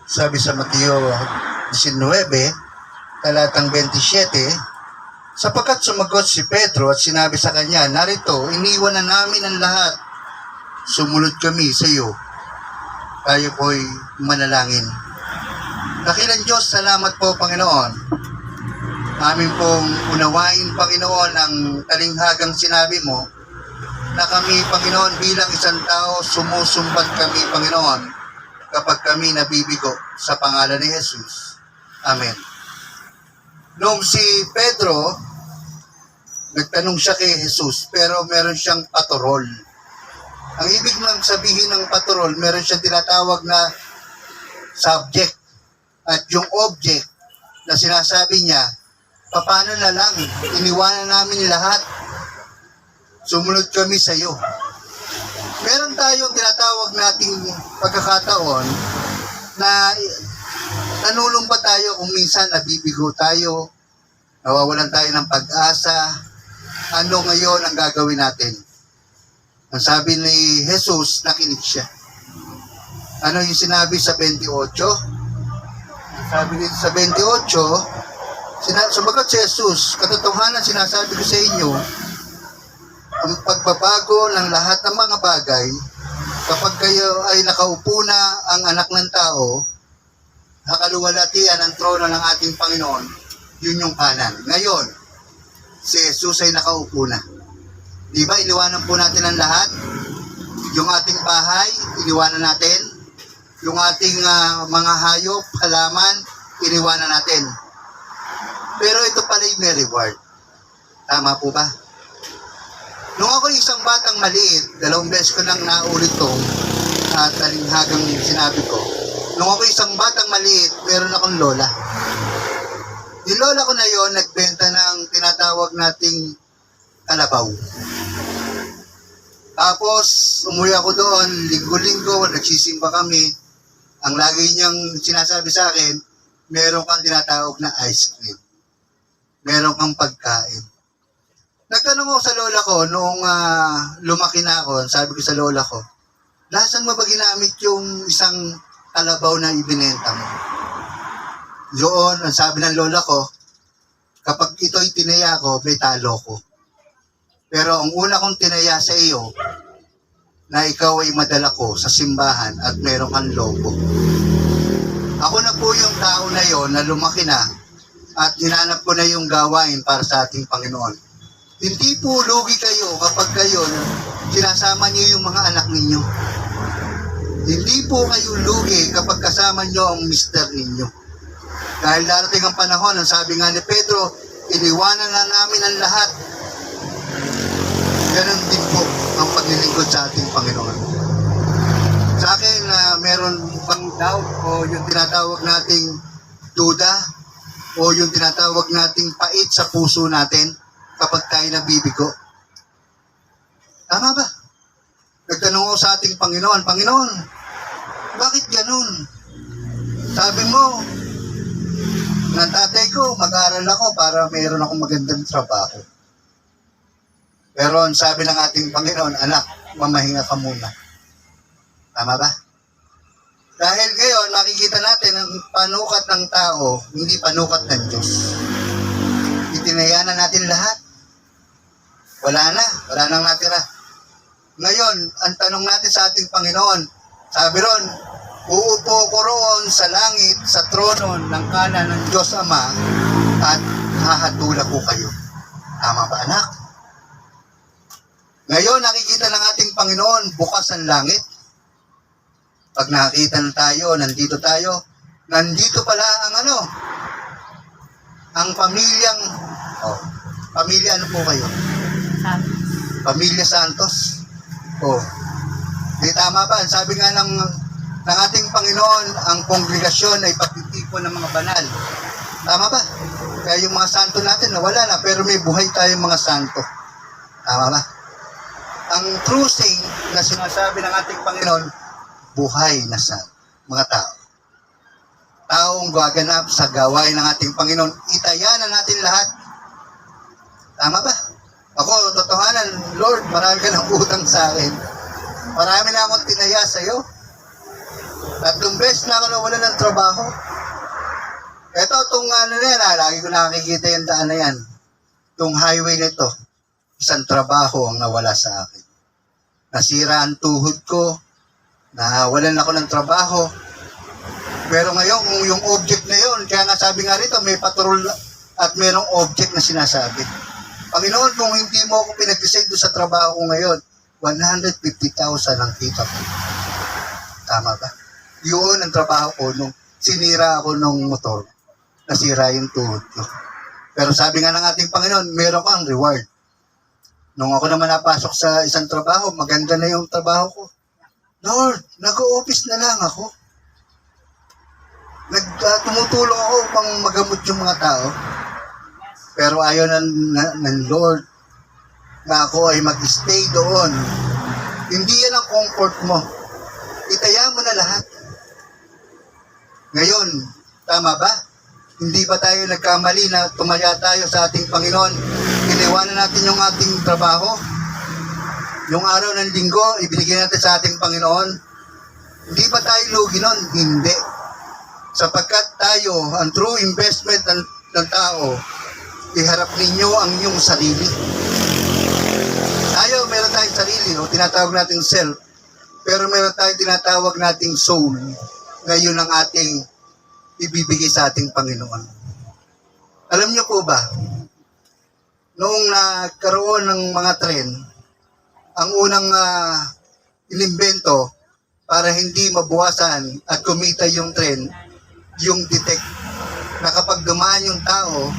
Sabi sa Mateo 19, talatang 27, sapagkat sumagot si Pedro at sinabi sa kanya, narito, iniwan na namin ang lahat. Sumunod kami sa iyo. Tayo po'y manalangin. Dakilang Diyos, salamat po, Panginoon. Amin pong unawain, Panginoon, ang talinghagang sinabi mo na kami, Panginoon, bilang isang tao, sumusumbat kami, Panginoon, kapag kami nabibigo sa pangalan ni Jesus. Amen. Noong si Pedro, nagtanong siya kay Jesus, pero meron siyang patorol. Ang ibig lang sabihin ng patorol, meron siyang tinatawag na subject. At yung object na sinasabi niya, paano na lang, iniwanan namin lahat. Sumunod kami sa iyo. Meron tayong tinatawag nating pagkakataon na nanulumba tayo kung minsan nabibigo tayo, nawawalan tayo ng pag-asa. Ano ngayon ang gagawin natin? Ang sabi ni Jesus, nakinig siya. Ano yung sinabi sa 28? Sabi dito sa 28, sumagot si Jesus, katotohanan sinasabi ko sa inyo, ang pagbabago ng lahat ng mga bagay, kapag kayo ay nakaupo na ang anak ng tao, nakaluwalhatian ang trono ng ating Panginoon, yun yung kanan. Ngayon, si Jesus ay nakaupo na. Di ba, iniwanan po natin ang lahat? Yung ating bahay, iniwanan natin. Yung ating mga hayop, halaman, iniwanan natin. Pero ito pala yung may reward. Tama po ba? Nung ako isang batang maliit, 2 beses ko nang naulit itong talinghagang sinabi ko. Nung ako isang batang maliit, meron akong lola. Yung lola ko na yon nagbenta ng tinatawag nating kalabaw. Tapos, umuwi ako doon, linggo-linggo, nagsisimba kami. Ang lagi niyang sinasabi sa akin, meron kang tinatawag na ice cream. Meron kang pagkain. Nagtanong ako sa lola ko noong lumaki na ako, sabi ko sa lola ko, lasan mo ba ginamit yung isang kalabaw na ibinenta mo? Doon, ang sabi ng lola ko, kapag ito'y tinaya ko, may talo ko. Pero ang una kong tinaya sa iyo, na ikaw ay madala ko sa simbahan at meron kang lobo. Ako na po yung tao na yon na lumaki na at hinanap ko na yung gawain para sa ating Panginoon. Hindi po lugi kayo kapag kayo sinasama niyo yung mga anak ninyo. Hindi po kayo lugi kapag kasama niyo ang mister ninyo. Dahil darating ang panahon, ang sabi nga ni Pedro, iniwanan na namin ang lahat. Ganun din po ang paglilingkod sa ating Panginoon. Sa akin, meron bang doubt o yung tinatawag nating duda o yung tinatawag nating pait sa puso natin kapag tayo nabibigo. Tama ba? Nagtanong ako sa ating Panginoon, Panginoon, bakit ganun? Sabi mo, ng tatay ko, mag-aaral ako para mayroon akong magandang trabaho. Pero ang sabi ng ating Panginoon, anak, mamahinga ka muna. Tama ba? Dahil ngayon, makikita natin ang panukat ng tao, hindi panukat ng Diyos. Itinaya na natin lahat. Wala nang natira. Ngayon, ang tanong natin sa ating Panginoon, sabi ron, uupo ko roon sa langit, sa trono ng kanan ng Diyos Ama, at hahatula ko kayo. Tama ba, anak? Ngayon, nakikita ng ating Panginoon, bukas ang langit. Pag nakakita na tayo, nandito pala ang ang pamilyang, pamilya ano po kayo? Pamilya Santos. Di tama ba? Sabi nga ng ating Panginoon, ang kongregasyon ay pagtitipon ng mga banal. Tama ba? Kaya yung mga santo natin, wala na, pero may buhay tayong mga santo. Tama ba? Ang true saint na sinasabi ng ating Panginoon, buhay na sa mga tao. Taong gaganap sa gawain ng ating Panginoon, itaya na natin lahat. Tama ba? Ako, totohanan, Lord, marami ka ng utang sa akin. Marami na akong tinaya sa iyo. 3 beses na ako nawala ng trabaho. Ito, itong ano na yan, lagi ko nakikita yung daan na yan. Itong highway nito, isang trabaho ang nawala sa akin. Nasira ang tuhod ko, nawalan ako ng trabaho. Pero ngayon, kung yung object na yun, kaya nga sabi nga rito, may patrol at merong object na sinasabi. Panginoon, kung hindi mo ako pinag-decide doon sa trabaho ko ngayon, 150,000 ang kita ko. Tama ba? Yun ang trabaho ko nung sinira ako nung motor. Nasira yung tuhod ko. Pero sabi nga ng ating Panginoon, meron kang reward. Nung ako naman napasok sa isang trabaho, maganda na yung trabaho ko. Lord, nag-o-office na lang ako. Tumutulong ako upang magamot yung mga tao. Pero ayaw ng Lord na ako ay mag-stay doon. Hindi yan ang comfort mo. Itaya mo na lahat. Ngayon, tama ba? Hindi ba tayo nagkamali na tumaya tayo sa ating Panginoon? Iniwanan natin yung ating trabaho. Yung araw ng linggo, ibinigay natin sa ating Panginoon. Hindi ba tayo lugi nun? Hindi. Sapagkat tayo, ang true investment ng tao, iharap ninyo ang inyong sarili. Tayo, meron tayong sarili, o tinatawag nating self, pero meron tayong tinatawag nating soul. Ngayon ang ating ibibigay sa ating Panginoon. Alam niyo po ba, noong nagkaroon ng mga tren, ang unang inimbento para hindi mabuwasan at kumita yung tren, yung detect na kapag dumaan yung tao,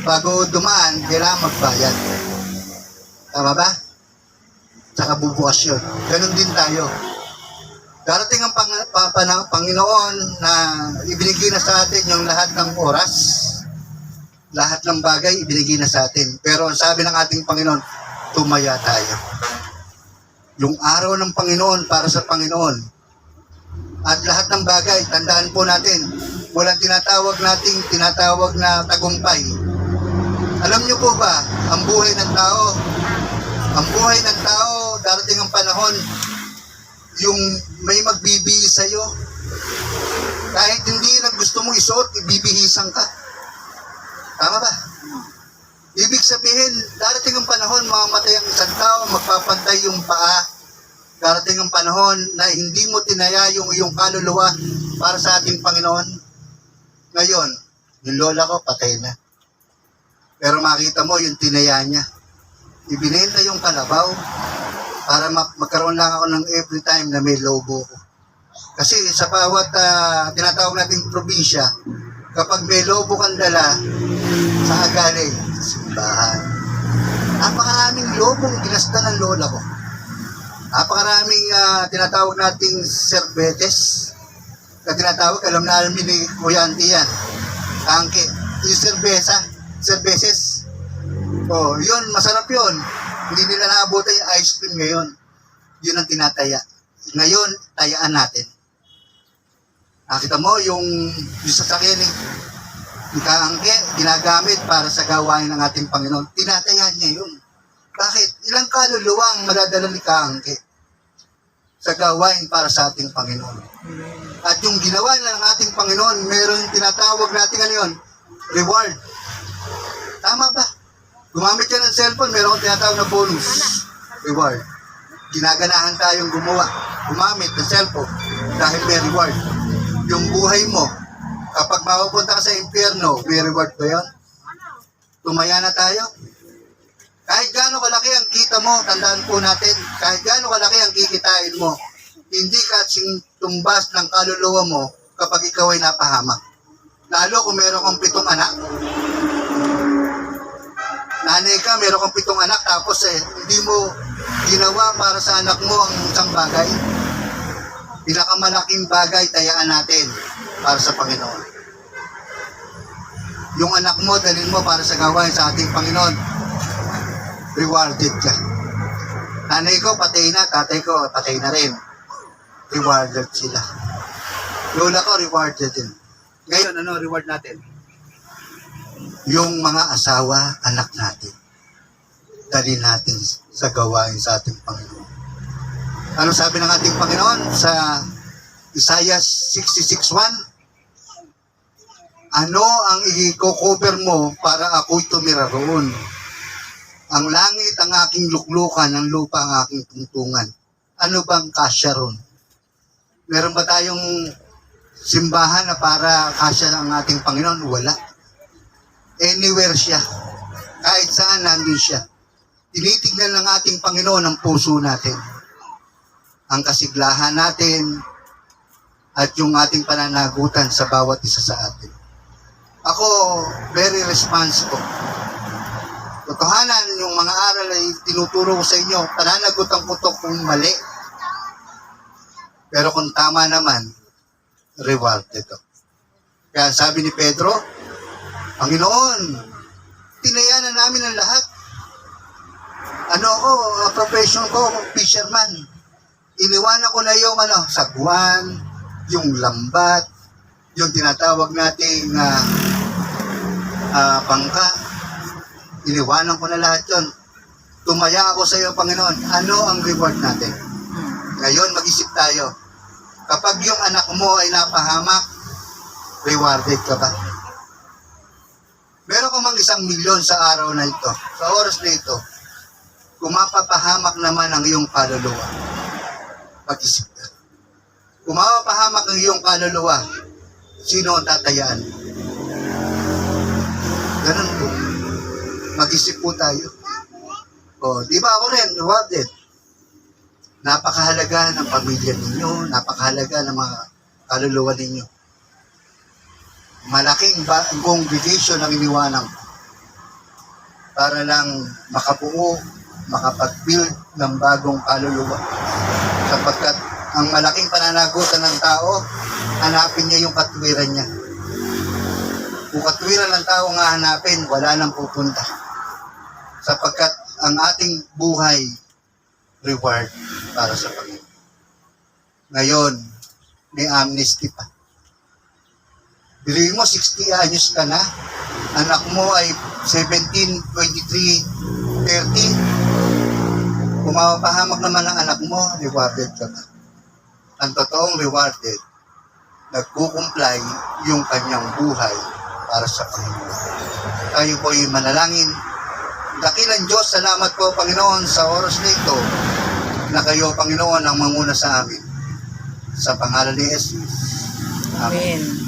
bago dumaan, kailangan magbayad. Tama ba? Saka bubukas yun. Ganun din tayo. Darating ang Panginoon na ibinigay na sa atin yung lahat ng oras, lahat ng bagay ibinigay na sa atin. Pero ang sabi ng ating Panginoon, tumaya tayo. Yung araw ng Panginoon para sa Panginoon. At lahat ng bagay, tandaan po natin, walang tinatawag na tagumpay. Alam niyo po ba, ang buhay ng tao, darating ang panahon, yung may magbibihis sa'yo. Kahit hindi na gusto mong isuot, ibibihisan ka. Tama ba? Ibig sabihin, darating ang panahon, mamamatay ang isang tao, magpapantay yung paa. Darating ang panahon na hindi mo tinaya yung iyong kaluluwa para sa ating Panginoon. Ngayon, yung lola ko, patay na. Pero makita mo yung tinaya niya. Ibinenta yung kalabaw para magkaroon lang ako ng every time na may lobo ko. Kasi sa bawat tinatawag nating probinsya, kapag may lobo kang dala, sa galing, simbahan. Napakaraming lobong ginasta ng lola ko. Napakaraming tinatawag nating serbetes. Na tinatawag, alam ni Kuya Auntie yan. Angke. Yung serbeses. Oh, yun, masarap yun. Hindi nila naabutan yung ice cream ngayon. Yun ang tinataya. Ngayon, tayaan natin. Nakita mo, yung sasakyan ni Kaangke, ginagamit para sa gawain ng ating Panginoon. Tinataya niya yun. Bakit? Ilang kaluluwa ang madadala ni Kaangke sa gawain para sa ating Panginoon. At yung ginawa ng ating Panginoon, meron tinatawag natin ano yun? Reward. Tama ba? Gumamit ka ng cellphone, meron tinatawag na bonus. Reward. Ginaganahan tayong gumamit ng cellphone dahil may reward. Yung buhay mo, kapag mapupunta ka sa impyerno, may reward ba yun? Tumaya na tayo. Kahit gaano kalaki ang kita mo, tandaan po natin, kahit gaano kalaki ang kikitain mo, hindi ka tumbas ng kaluluwa mo kapag ikaw ay napahamak. Lalo kung meron kang 7 anak. Nanay ka, meron kang 7 anak, tapos hindi mo ginawa para sa anak mo ang isang bagay. Pinakamalaking bagay, tayaan natin para sa Panginoon. Yung anak mo, dalhin mo para sa gawain sa ating Panginoon. Rewarded ka. Nanay ko, patay na. Tatay ko, patay na rin. Rewarded sila. Lola ko, rewarded din. Ngayon, ano reward natin? Yung mga asawa, anak natin. Dali natin sa gawain sa ating Panginoon. Ano sabi ng ating Panginoon sa Isaiah 66:1. Ano ang i-cover mo para ako'y tumira roon? Ang langit ang aking luklukan, ang lupa ang aking tungtungan. Ano bang kasya roon? Meron ba tayong simbahan na para kasya ng ating Panginoon? Wala. Anywhere siya. Kahit saan nandun siya. Tinitignan ng ating Panginoon ang puso natin. Ang kasiglahan natin at yung ating pananagutan sa bawat isa sa atin. Ako, very responsible. Totohanan, yung mga aral ay tinuturo ko sa inyo, pananagutan ko to kung mali. Pero kung tama naman, reward ito. Kaya sabi ni Pedro, Panginoon, tinayanan namin ang lahat. Ano ako, profession ko, fisherman. Iniwanan ko na yung sagwan, yung lambat, yung tinatawag nating bangka. Iniwanan ko na lahat yun. Tumaya ako sa iyo, Panginoon. Ano ang reward natin? Ngayon, mag-isip tayo. Kapag yung anak mo ay napahamak, rewarded ka ba? Meron ka mang 1,000,000 sa araw na ito, sa oras na ito, kung mapapahamak naman ang iyong kaluluwa, mag-isip ka. Kung mapapahamak ang iyong kaluluwa, sino ang tatayaan? Ganun po. Mag-isip po tayo. Di ba ako rin, rewarded? Napakahalaga ng pamilya ninyo, napakahalaga ng mga kaluluwa ninyo. Malaking congregation ang iniwanan ko para lang makabuo, makapag-build ng bagong kaluluwa. Sapagkat ang malaking pananagutan ng tao, hanapin niya yung katwiran niya. Kung katwiran ng tao nga hanapin, wala nang pupunta. Sapagkat ang ating buhay, reward para sa Panginoon. Ngayon, may amnesty pa. Bilihin mo, 60 anyos ka na, anak mo ay 17, 23, 30. Kung mapahamak naman ang anak mo, rewarded ka ba? Ang totoong rewarded, nagkukumplay yung kanyang buhay para sa Panginoon. Tayo po ay manalangin. Dakilang Diyos, salamat po, Panginoon, sa oras na ito na kayo, Panginoon, ang manguna sa amin. Sa pangalan ni Jesus. Amen. Amen.